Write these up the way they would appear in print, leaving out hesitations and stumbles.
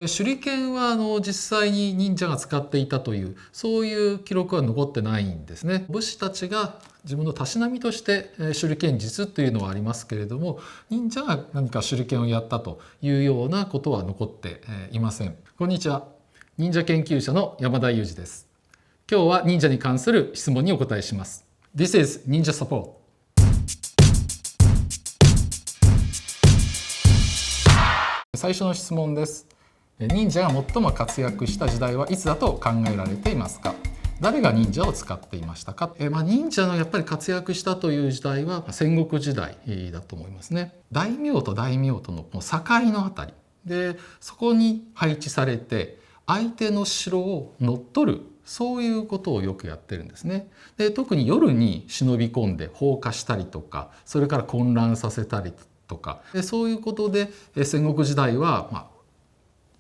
手裏剣は実際に忍者が使っていたというそういう記録は残ってないんですね。武士たちが自分のたしなみとして手裏剣術というのはありますけれども、忍者が何か手裏剣をやったというようなことは残っていません。こんにちは。忍者研究者の山田裕二です。今日は忍者に関する質問にお答えします。This is Ninja Support。最初の質問です。忍者が最も活躍した時代はいつだと考えられていますか？誰が忍者を使っていましたか？忍者のやっぱり活躍したという時代は戦国時代だと思いますね。大名と大名との境のあたりで、そこに配置されて相手の城を乗っ取る、そういうことをよくやってるんですね。で、特に夜に忍び込んで放火したりとか、それから混乱させたりとか、そういうことで戦国時代は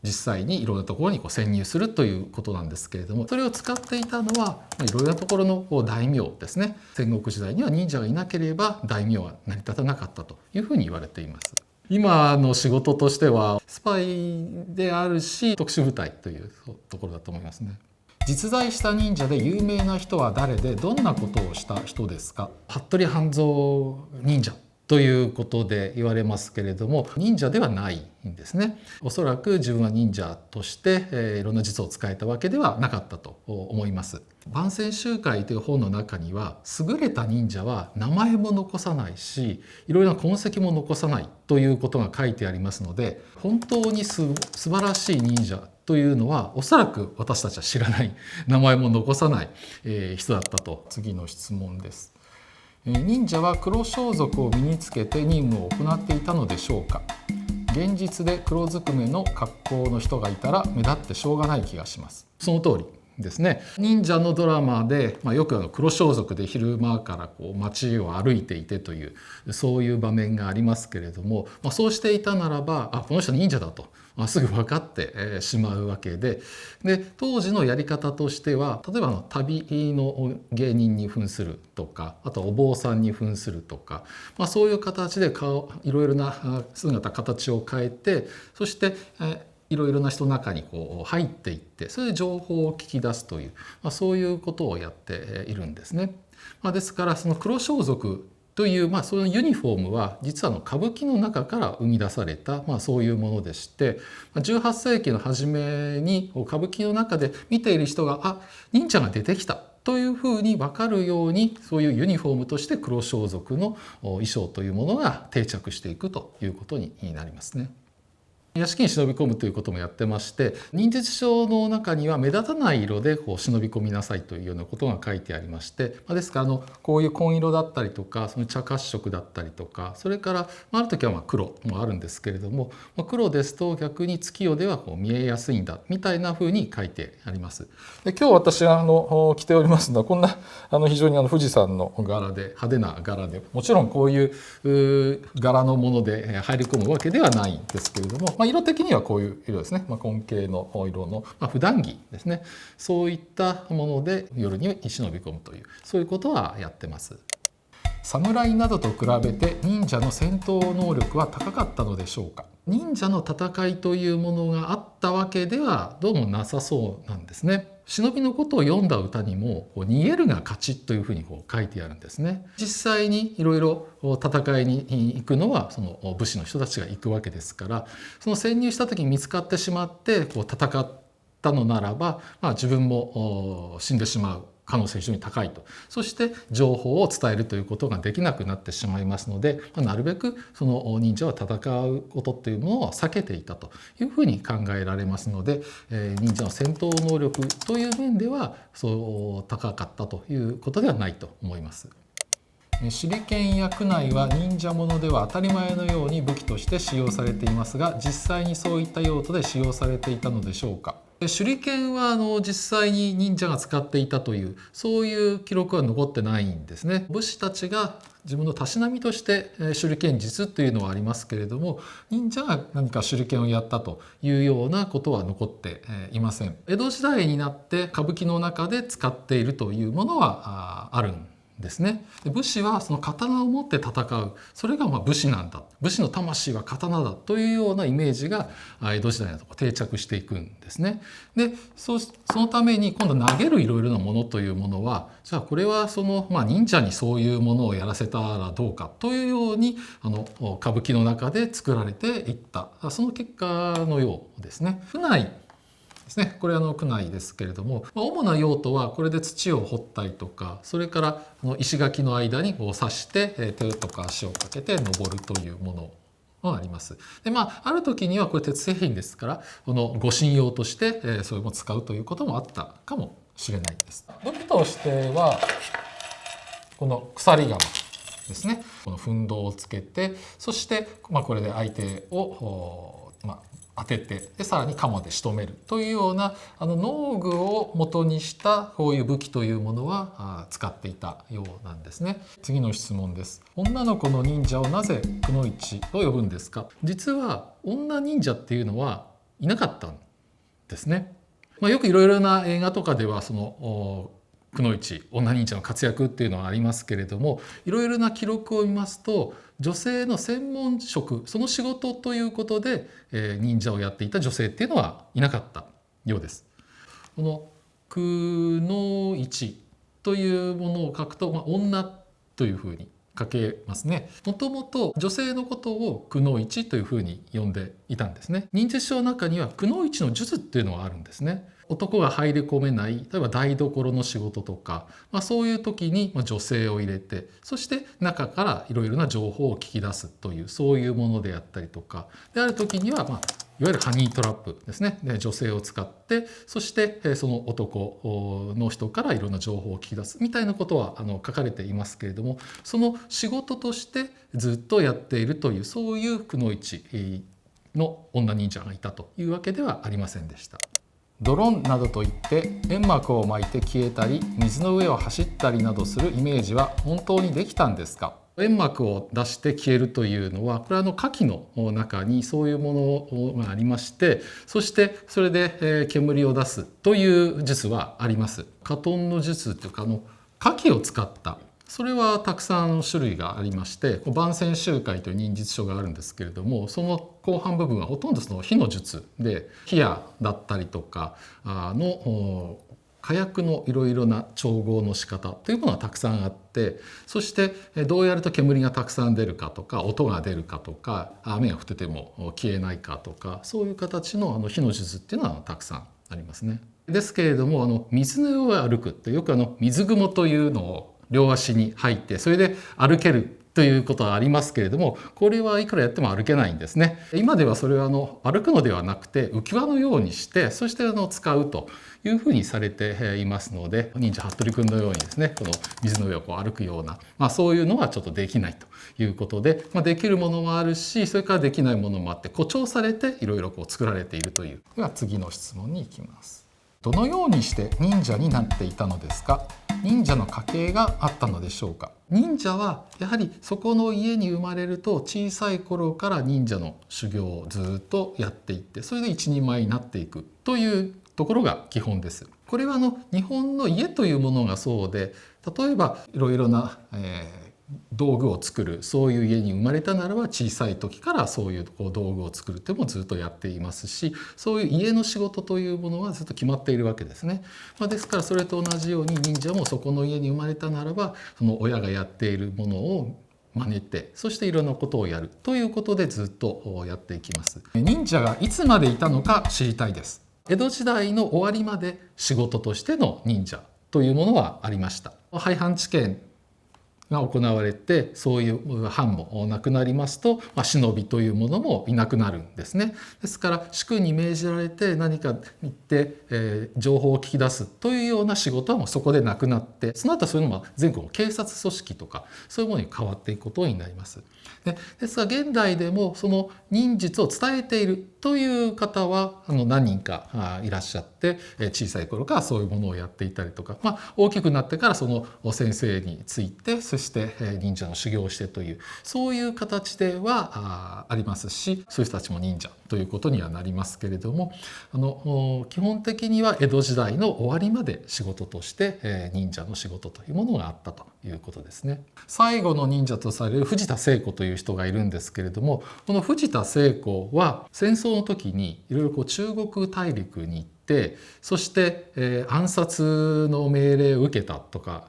実際にいろんなところに潜入するということなんですけれども、それを使っていたのはいろいろなところの大名ですね。戦国時代には忍者がいなければ大名は成り立たなかったというふうに言われています。今の仕事としてはスパイであるし、特殊部隊というところだと思いますね。実在した忍者で有名な人は誰で、どんなことをした人ですか？服部半蔵忍者ということで言われますけれども、忍者ではないんですね。おそらく自分は忍者としていろんな術を使えたわけではなかったと思います。万戦集会という本の中には、優れた忍者は名前も残さないし、いろいろな痕跡も残さないということが書いてありますので、本当に素晴らしい忍者というのはおそらく私たちは知らない、名前も残さない人だったと。次の質問です。忍者は黒装束を身につけて任務を行っていたのでしょうか？現実で黒ずくめの格好の人がいたら目立ってしょうがない気がします。その通りですね。忍者のドラマで、よく黒装束で昼間から街を歩いていてというそういう場面がありますけれども、そうしていたならばこの人忍者だとすぐ分かってしまうわけで、当時のやり方としては、例えば旅の芸人に扮するとか、あとお坊さんに扮するとか、そういう形でいろいろな姿形を変えて、そしていろいろな人の中に入っていって、それで情報を聞き出すという、そういうことをやっているんですね。ですからその黒装束という、そのユニフォームは実は歌舞伎の中から生み出された、そういうものでして、18世紀の初めに歌舞伎の中で見ている人が忍者が出てきたというふうに分かるように、そういうユニフォームとして黒装束の衣装というものが定着していくということになりますね。屋敷に忍び込むということもやってまして、忍術書の中には目立たない色で忍び込みなさいというようなことが書いてありまして、ですからこういう紺色だったりとか、その茶褐色だったりとか、それからある時は黒もあるんですけれども、黒ですと逆に月夜では見えやすいんだみたいなふうに書いてあります。で、今日私が着ておりますのはこんな非常に富士山の柄で派手な柄で、もちろんこういう柄のもので入り込むわけではないんですけれども、色的にはこういう色ですね。紺系の色の普段着ですね。そういったもので夜に忍び込むという、そういうことはやってます。侍などと比べて忍者の戦闘能力は高かったのでしょうか？忍者の戦いというものがあったわけではどうもなさそうなんですね。忍びのことを読んだ歌にも逃げるが勝ちというふうに書いてあるんですね。実際にいろいろ戦いに行くのはその武士の人たちが行くわけですから、その潜入した時に見つかってしまって戦ったのならば、自分も死んでしまう可能性が非常に高いと。そして情報を伝えるということができなくなってしまいますので、なるべくその忍者は戦うことというものを避けていたというふうに考えられますので、忍者の戦闘能力という面ではそう高かったということではないと思います。手裏剣や苦内は忍者ものでは当たり前のように武器として使用されていますが、実際にそういった用途で使用されていたのでしょうか？手裏剣は実際に忍者が使っていたというそういう記録は残ってないんですね。武士たちが自分のたしなみとして手裏剣術というのはありますけれども、忍者が何か手裏剣をやったというようなことは残っていません。江戸時代になって歌舞伎の中で使っているというものはあるんですね。で武士はその刀を持って戦う、それが武士なんだ、武士の魂は刀だというようなイメージが江戸時代だと定着していくんですね。でそのために今度投げるいろいろなものというものは、じゃあこれはその、忍者にそういうものをやらせたらどうかというように歌舞伎の中で作られていった、その結果のようですね。府内ですね、これ区内ですけれども、主な用途はこれで土を掘ったりとか、それから石垣の間に刺して手とか足をかけて登るというものがあります。である時にはこれ鉄製品ですから、護身用としてそれも使うということもあったかもしれないです。武器としてはこの鎖鎌ですね、この奮闘をつけて、そしてこれで相手を当てて、でさらに鎌で仕留めるというような農具を元にしたこういう武器というものは使っていたようなんですね。次の質問です。女の子の忍者をなぜくのいちと呼ぶんですか？実は女忍者っていうのはいなかったんですね。よくいろいろな映画とかではそのくのいち女忍者の活躍っていうのはありますけれども、いろいろな記録を見ますと女性の専門職、その仕事ということで忍者をやっていた女性っていうのはいなかったようです。このくのいちというものを書くと、女というふうに書けますね。もともと女性のことをくのいちというふうに呼んでいたんですね。忍術書の中にはくのいちの術っていうのがあるんですね。男が入り込めない、例えば台所の仕事とか、そういう時に女性を入れて、そして中からいろいろな情報を聞き出すという、そういうものであったりとかである時には、いわゆるハニートラップですね。で女性を使って、そしてその男の人からいろんな情報を聞き出すみたいなことは書かれていますけれども、その仕事としてずっとやっているという、そういうくのいちの女忍者がいたというわけではありませんでした。ドロンなどといって煙幕を巻いて消えたり水の上を走ったりなどするイメージは本当にできたんですか？煙幕を出して消えるというのは、これは火器の中にそういうものがありまして、そしてそれで煙を出すという術はあります。火遁の術というか火器を使った、それはたくさん種類がありまして、万戦集会という忍術書があるんですけれども、その後半部分はほとんどその火の術で、火矢だったりとかの火薬のいろいろな調合の仕方というものがたくさんあって、そしてどうやると煙がたくさん出るかとか、音が出るかとか、雨が降ってても消えないかとか、そういう形の火の術っていうのはたくさんありますね。ですけれども水の上を歩くってよく水雲というのを両足に入ってそれで歩けるということはありますけれども、これはいくらやっても歩けないんですね。今ではそれは歩くのではなくて浮き輪のようにして、そして使うというふうにされていますので、忍者服部君のようにですね、この水の上を歩くような、そういうのはちょっとできないということで、できるものもあるし、それからできないものもあって誇張されていろいろ作られているという。では次の質問に行きます。どのようにして忍者になっていたのですか？忍者の家系があったのでしょうか？忍者はやはりそこの家に生まれると小さい頃から忍者の修行をずっとやっていって、それで一人前になっていくというところが基本です。これは日本の家というものがそうで、例えばいろいろな、道具を作る、そういう家に生まれたならば小さい時からそういう道具を作るってもずっとやっていますし、そういう家の仕事というものはずっと決まっているわけですね。ですからそれと同じように忍者もそこの家に生まれたならばその親がやっているものを真似て、そしていろんなことをやるということでずっとやっていきます。忍者がいつまでいたのか知りたいです。江戸時代の終わりまで仕事としての忍者というものはありました。廃藩置県が行われて、そういう藩もなくなりますと、忍びというものもいなくなるんですね。ですから主君に命じられて何か言って、情報を聞き出すというような仕事はもうそこでなくなって、その後そういうのも全国の警察組織とかそういうものに変わっていくことになります。ですが現代でもその忍術を伝えているという方は何人かいらっしゃって、小さい頃からそういうものをやっていたりとか、大きくなってからその先生について、そして忍者の修行をしてというそういう形ではありますし、そういう人たちも忍者ということにはなりますけれども、基本的には江戸時代の終わりまで仕事として忍者の仕事というものがあったということですね。最後の忍者とされる藤田聖子という人がいるんですけれども、この藤田聖子は戦争の時にいろいろ中国大陸に行って、そして、暗殺の命令を受けたとか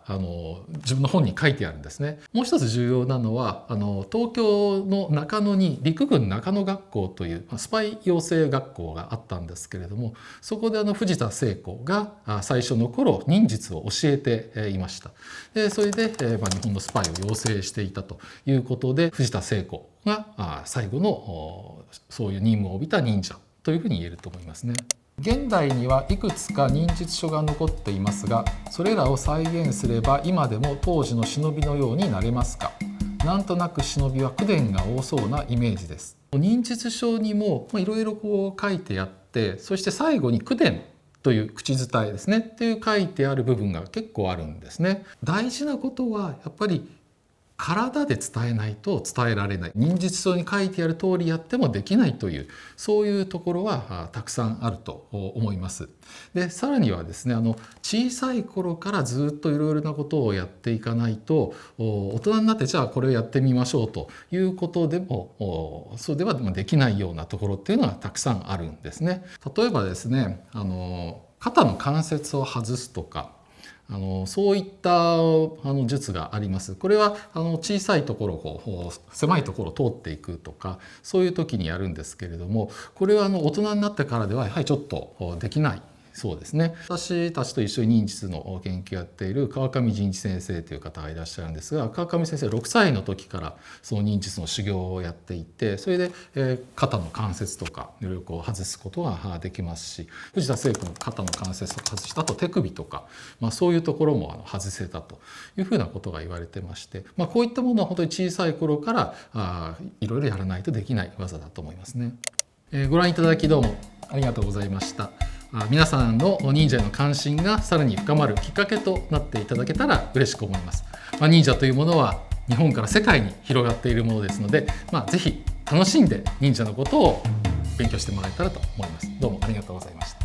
自分の本に書いてあるんですね。もう一つ重要なのは東京の中野に陸軍中野学校というスパイ養成学校があったんですけれども、そこで藤田聖子が最初の頃忍術を教えていました。でそれで、日本のスパイを養成していたということで、藤田聖子が最後のそういう任務を帯びた忍者というふうに言えると思いますね。現代にはいくつか忍術書が残っていますが、それらを再現すれば今でも当時の忍びのようになれますか？なんとなく忍びは口伝が多そうなイメージです。忍術書にもいろいろ書いてあって、そして最後に口伝という口伝えですねっていう書いてある部分が結構あるんですね。大事なことはやっぱり体で伝えないと伝えられない、忍術書に書いてある通りやってもできないという、そういうところはたくさんあると思います。でさらにはですね、小さい頃からずっといろいろなことをやっていかないと、大人になってじゃあこれをやってみましょうということでもそうではできないようなところっていうのはたくさんあるんですね。例えばですね、肩の関節を外すとか、そういった術があります。これは小さいところを狭いところを通っていくとか、そういう時にやるんですけれども、これは大人になってからではやはりちょっとできないそうですね。私たちと一緒に忍術の研究をやっている川上仁一先生という方がいらっしゃるんですが、川上先生6歳の時からその忍術の修行をやっていて、それで、肩の関節とかいろいろ外すことができますし、藤田聖子の肩の関節を外した後手首とか、そういうところも外せたというふうなことが言われてまして、こういったものは本当に小さい頃からいろいろやらないとできない技だと思いますね。ご覧いただきどうもありがとうございました。皆さんの忍者への関心がさらに深まるきっかけとなっていただけたら嬉しく思います。忍者というものは日本から世界に広がっているものですので、ぜひ楽しんで忍者のことを勉強してもらえたらと思います。どうもありがとうございました。